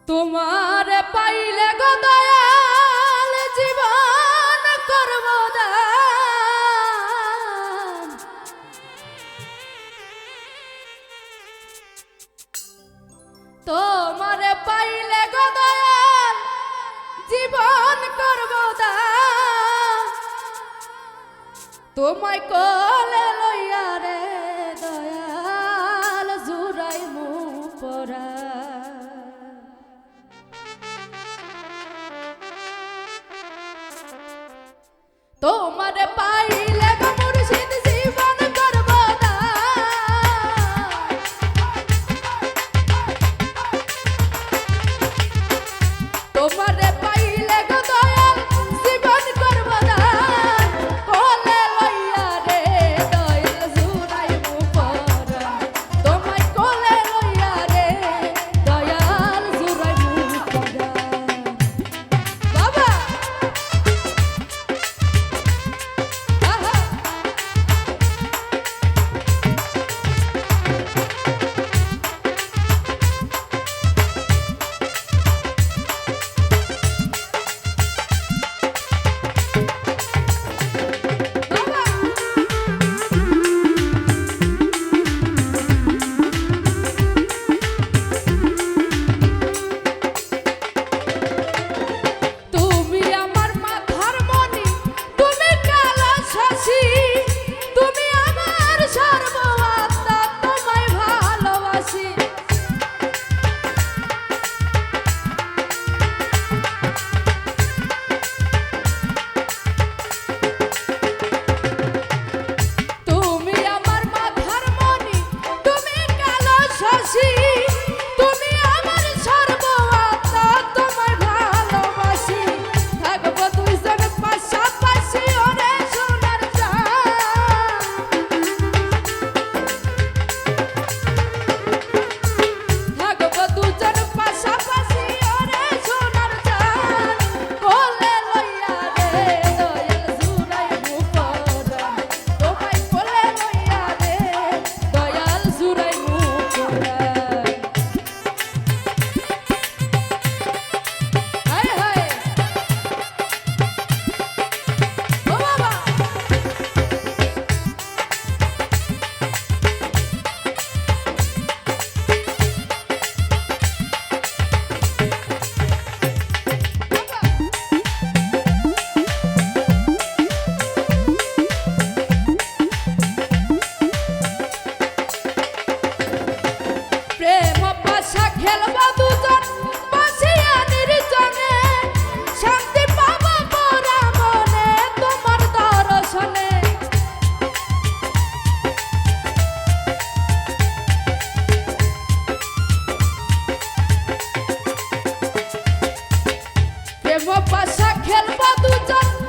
তোমারে পাইলে গো দয়াল জীবন করব দান। তোমারে পাইলে গো দয়াল জীবন করব দান। তোমায় কোলে লইয়া রে দয়াল জুড়াই মু পরা। তোমারে পাইলে গো মুর্শিদ জীবন করব দান। তোমারে পাইলে গো দয়াল জীবন করব দান। কোলে লইয়া রে দয়াল জুড়াই মু পরা। তোমায় কোলে লইয়া রে দয়াল জুড়াই মু পরা। বাবা পাশা খেলবা দুজন